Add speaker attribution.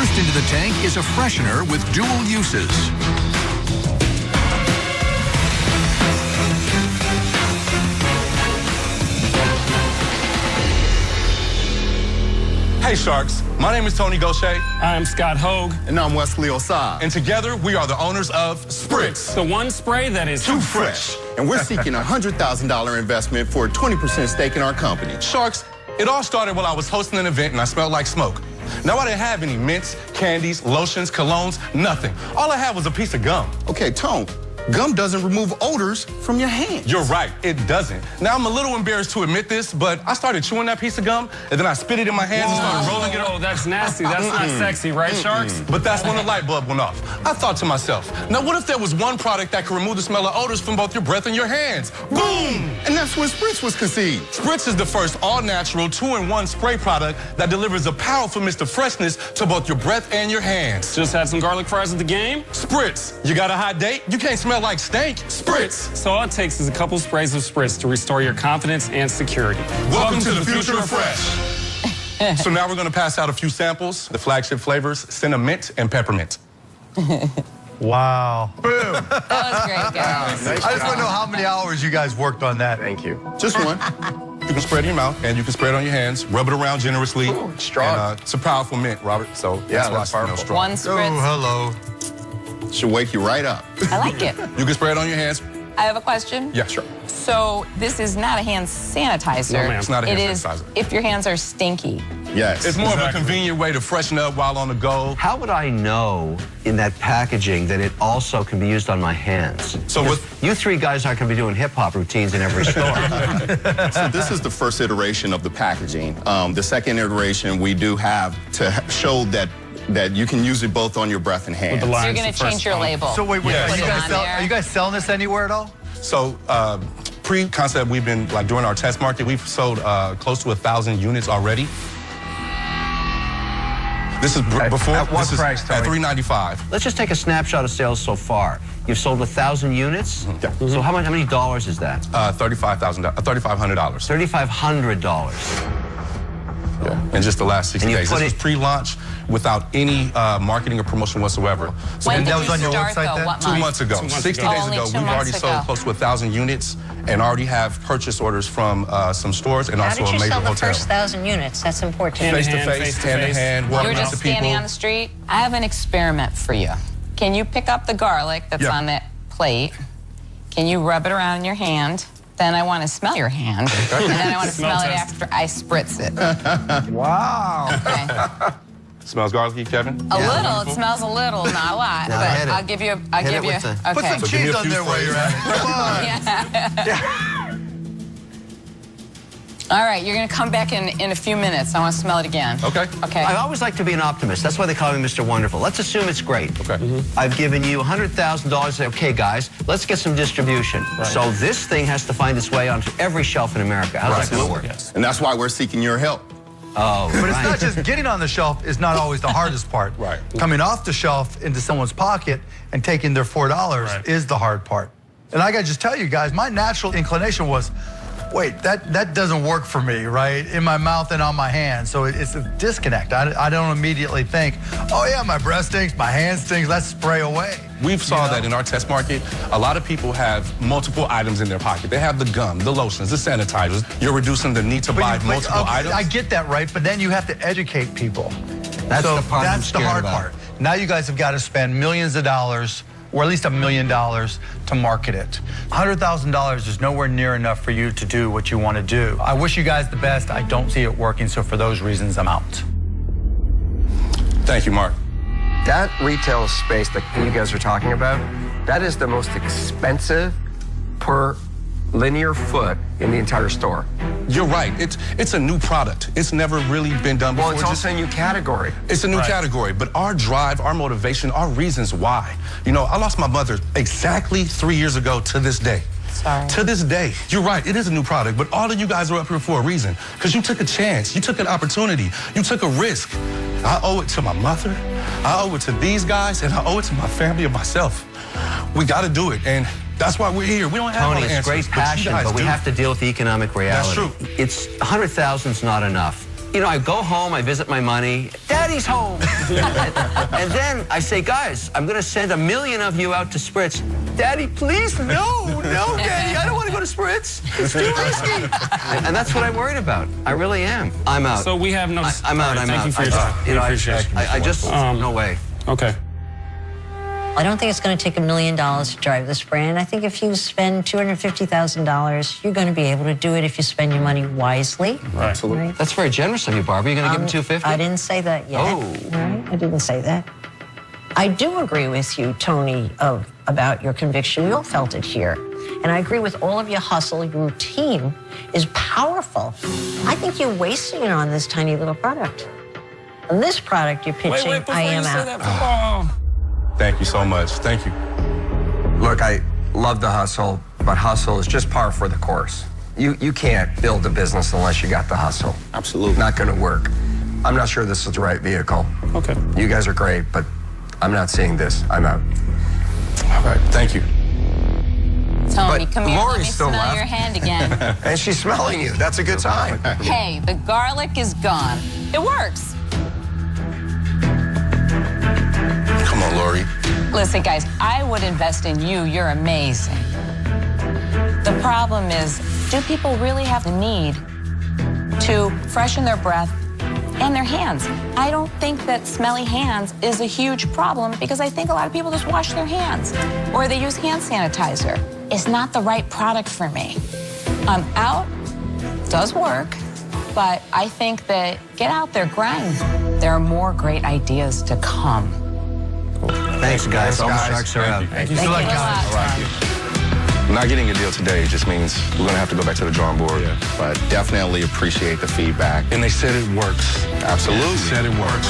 Speaker 1: First into the tank is a freshener with dual uses.
Speaker 2: Hey Sharks, my name is Tony Gaucher.
Speaker 3: I'm Scott Hogue.
Speaker 4: And I'm Wesley Osai.
Speaker 2: And together we are the owners of Spretz.
Speaker 3: The one spray that is
Speaker 4: too fresh. And we're seeking a $100,000 investment for a 20% stake in our company.
Speaker 2: Sharks, it all started while I was hosting an event and I smelled like smoke. Now I didn't have any mints, candies, lotions, colognes, nothing. All I had was a piece of gum.
Speaker 4: Okay, Tone, gum doesn't remove odors from your hands.
Speaker 2: You're right, it doesn't. Now I'm a little embarrassed to admit this, but I started chewing that piece of gum and then I spit it in my hands and started rolling it.
Speaker 3: Oh, that's nasty. That's not sexy, right, Sharks?
Speaker 2: But that's when the light bulb went off. I thought to myself, now what if there was one product that could remove the smell of odors from both your breath and your hands? Boom!
Speaker 4: And that's when Spretz was conceived.
Speaker 2: Spretz is the first all-natural 2-in-1 spray product that delivers a powerful mist of freshness to both your breath and your hands.
Speaker 3: Just had some garlic fries at the game?
Speaker 2: Spretz, you got a hot date? You can't smell like stank. Spretz.
Speaker 3: So all it takes is a couple sprays of Spretz to restore your confidence and security.
Speaker 2: Welcome to the future of fresh. So now we're going to pass out a few samples. The flagship flavors, cinnamon mint and peppermint.
Speaker 5: Wow.
Speaker 6: Boom. That was great, guys.
Speaker 5: I just want to know how many hours you guys worked on that.
Speaker 4: Thank you. Just one.
Speaker 2: You can spread it in your mouth, and you can spread it on your hands. Rub it around generously.
Speaker 4: Ooh, strong.
Speaker 2: And, it's a powerful mint, Robert. So
Speaker 4: Yeah,
Speaker 2: that's why it's strong.
Speaker 6: One spritz.
Speaker 5: Oh, hello.
Speaker 4: Should wake you right up.
Speaker 6: I like it.
Speaker 2: You can spray it on your hands.
Speaker 6: I have a question.
Speaker 2: Yeah, sure.
Speaker 6: So this is not a hand sanitizer.
Speaker 3: No, ma'am.
Speaker 2: It's not a hand
Speaker 6: It is
Speaker 2: sanitizer.
Speaker 6: if your hands are stinky.
Speaker 4: Yes.
Speaker 2: It's more of a convenient way to freshen up while on the go.
Speaker 7: How would I know in that packaging that it also can be used on my hands?
Speaker 2: So
Speaker 7: Because you three guys aren't going to be doing hip-hop routines in every store.
Speaker 4: So this is the first iteration of the packaging. The second iteration we do have to show that you can use it both on your breath and hands.
Speaker 3: the
Speaker 6: So
Speaker 3: lines,
Speaker 6: you're going
Speaker 3: the
Speaker 6: to change
Speaker 3: first
Speaker 6: your
Speaker 3: one.
Speaker 6: label.
Speaker 5: So wait,
Speaker 2: Yes.
Speaker 5: are, you
Speaker 6: Put it
Speaker 5: guys
Speaker 6: on
Speaker 5: sell,
Speaker 6: there.
Speaker 5: are you guys selling this anywhere at all?
Speaker 2: So pre-concept, we've been, like during our test market, we've sold close to 1,000 units already. This is before.
Speaker 5: At what
Speaker 2: this is
Speaker 5: price, Tony?
Speaker 2: At $3.95.
Speaker 7: Let's just take a snapshot of sales so far. You've sold 1,000 units?
Speaker 2: Yeah.
Speaker 7: So how many dollars is that?
Speaker 2: $3,500.
Speaker 7: $3,500.
Speaker 2: In just the last 60
Speaker 7: And you
Speaker 2: days.
Speaker 7: put
Speaker 2: This was
Speaker 7: it-
Speaker 2: pre-launch without any marketing or promotion whatsoever. So
Speaker 6: When
Speaker 5: that
Speaker 6: did
Speaker 5: was
Speaker 6: you
Speaker 5: on your
Speaker 6: start,
Speaker 5: website
Speaker 6: though?
Speaker 5: then?
Speaker 6: What
Speaker 2: 2
Speaker 6: month?
Speaker 2: months ago,
Speaker 3: 2 months
Speaker 2: 60
Speaker 3: ago.
Speaker 2: days
Speaker 6: Only
Speaker 2: ago,
Speaker 6: 2
Speaker 2: we've already
Speaker 6: months
Speaker 2: sold
Speaker 6: ago.
Speaker 2: close to 1,000 units and already have purchase orders from some stores and
Speaker 8: How
Speaker 2: also
Speaker 8: did
Speaker 2: a
Speaker 8: you
Speaker 2: major
Speaker 8: sell the
Speaker 2: hotel.
Speaker 8: first 1,000 units? That's important.
Speaker 3: Hand to
Speaker 2: Face-to-face, hand-to-hand,
Speaker 6: You
Speaker 2: walking
Speaker 6: were
Speaker 2: up
Speaker 6: just
Speaker 2: to people.
Speaker 6: standing on the street. I have an experiment for you. Can you pick up the garlic that's
Speaker 2: Yeah.
Speaker 6: on that plate? Can you rub it around in your hand? Then I want to smell your hand. And then I want to
Speaker 3: Smell
Speaker 6: smell it
Speaker 3: test.
Speaker 6: after I spritz it.
Speaker 5: Wow.
Speaker 6: Okay.
Speaker 2: Smells garlicky, Kevin?
Speaker 6: A little. It smells a little, not a lot.
Speaker 7: Now
Speaker 6: but
Speaker 7: hit it.
Speaker 6: I'll give you.
Speaker 7: Hit it with the-
Speaker 6: Okay.
Speaker 5: Put some
Speaker 2: So give me
Speaker 5: cheese
Speaker 2: a
Speaker 5: on
Speaker 2: few
Speaker 5: there while
Speaker 2: sprays.
Speaker 5: you're at it. Come on.
Speaker 6: Yeah. All right, you're going to come back in a few minutes. I want to smell it again.
Speaker 2: Okay.
Speaker 6: Okay.
Speaker 7: I always like to be an optimist. That's why they call me Mr. Wonderful. Let's assume it's great.
Speaker 2: Okay.
Speaker 7: I've given you $100,000. Say, okay, guys, let's get some distribution. So this thing has to find its way onto every shelf in America. How's that going to work?
Speaker 3: Yes.
Speaker 4: And that's why we're seeking your help.
Speaker 7: Oh,
Speaker 5: But it's
Speaker 7: right.
Speaker 5: not just getting on the shelf is not always the hardest part.
Speaker 2: Right.
Speaker 5: Coming off the shelf into someone's pocket and taking their $4
Speaker 3: Right.
Speaker 5: is the hard part. And I got to just tell you guys, my natural inclination was, wait, that doesn't work for me, right? In my mouth and on my hands. So it's a disconnect. I don't immediately think, oh yeah, my breath stinks, my hand stinks, let's spray away.
Speaker 2: We've saw
Speaker 5: You know?
Speaker 2: that in our test market. A lot of people have multiple items in their pocket. They have the gum, the lotions, the sanitizers. You're reducing the need to buy multiple items.
Speaker 5: I get that, right? But then you have to educate people.
Speaker 7: That's
Speaker 5: so
Speaker 7: the part I'm
Speaker 5: that's the
Speaker 7: scared
Speaker 5: hard
Speaker 7: about.
Speaker 5: part. Now you guys have got to spend millions of dollars, or at least $1 million to market it. $100,000 is nowhere near enough for you to do what you want to do. I wish you guys the best. I don't see it working, so for those reasons, I'm out.
Speaker 2: Thank you, Mark.
Speaker 9: That retail space that you guys are talking about, that is the most expensive per linear foot in the entire store.
Speaker 2: You're right. It's a new product. It's never really been done before.
Speaker 9: Well, it's also a new category.
Speaker 2: It's a new
Speaker 3: Right.
Speaker 2: category, but our drive, our motivation, our reasons why. You know, I lost my mother exactly 3 years ago to this day.
Speaker 6: Sorry.
Speaker 2: To this day. You're right, it is a new product, but all of you guys are up here for a reason. Because you took a chance, you took an opportunity, you took a risk. I owe it to my mother, I owe it to these guys, and I owe it to my family and myself. We gotta do it, and that's why we're here. We don't have all
Speaker 7: Tony,
Speaker 2: the
Speaker 7: it's
Speaker 2: answers,
Speaker 7: great passion,
Speaker 2: you guys
Speaker 7: but we
Speaker 2: do.
Speaker 7: have to deal with the economic reality.
Speaker 2: That's true.
Speaker 7: It's 100,000's not enough. you know, I go home, I visit my money. Daddy's home. And then I say, guys, I'm going to send 1 million of you out to Spretz. Daddy, please, no, Daddy, I don't want to go to Spretz. It's too risky. And that's what I'm worried about. I really am. I'm out.
Speaker 3: So we have no...
Speaker 7: I'm out. I'm out.
Speaker 3: Thank you for your time.
Speaker 7: You know,
Speaker 3: We appreciate it.
Speaker 7: I just, no way.
Speaker 3: Okay.
Speaker 8: I don't think it's going to take $1 million to drive this brand. I think if you spend $250,000, you're going to be able to do it if you spend your money wisely.
Speaker 3: Right.
Speaker 4: Absolutely.
Speaker 7: That's very generous of you, Barbara. You're going to give him $250?
Speaker 8: I didn't say that yet.
Speaker 7: Oh.
Speaker 8: Right? I didn't say that. I do agree with you, Tony, about your conviction. We all felt it here. And I agree with all of your hustle. Your routine is powerful. I think you're wasting it on this tiny little product. On this product you're pitching,
Speaker 3: Wait, before
Speaker 8: I am
Speaker 3: you say
Speaker 8: out.
Speaker 3: that,
Speaker 2: Thank you so much. Thank you.
Speaker 9: Look, I love the hustle, but hustle is just par for the course. You can't build a business unless you got the hustle.
Speaker 4: Absolutely.
Speaker 9: Not going to work. I'm not sure this is the right vehicle.
Speaker 3: Okay.
Speaker 9: You guys are great, but I'm not seeing this. I'm out.
Speaker 2: All right. Thank you.
Speaker 6: Tony,
Speaker 9: But
Speaker 6: come here. Let
Speaker 9: Lori's
Speaker 6: me
Speaker 9: still
Speaker 6: smell
Speaker 9: left.
Speaker 6: your hand again.
Speaker 9: And she's smelling you. That's a good sign.
Speaker 6: Hey, the garlic is gone. It works.
Speaker 2: Come on, Lori.
Speaker 6: Listen, guys, I would invest in you. You're amazing. The problem is, do people really have the need to freshen their breath and their hands? I don't think that smelly hands is a huge problem because I think a lot of people just wash their hands or they use hand sanitizer. It's not the right product for me. I'm out. Does work. But I think that get out there, grind. There are more great ideas to come.
Speaker 7: Thanks, guys. All the
Speaker 9: guys.
Speaker 7: sharks are out.
Speaker 2: Thank you.
Speaker 6: Thank you a
Speaker 2: guys.
Speaker 6: lot.
Speaker 2: Not getting a deal today just means we're gonna have to go back to the drawing board.
Speaker 4: But definitely appreciate the feedback.
Speaker 2: And they said it works.
Speaker 4: Absolutely.
Speaker 2: They said it works.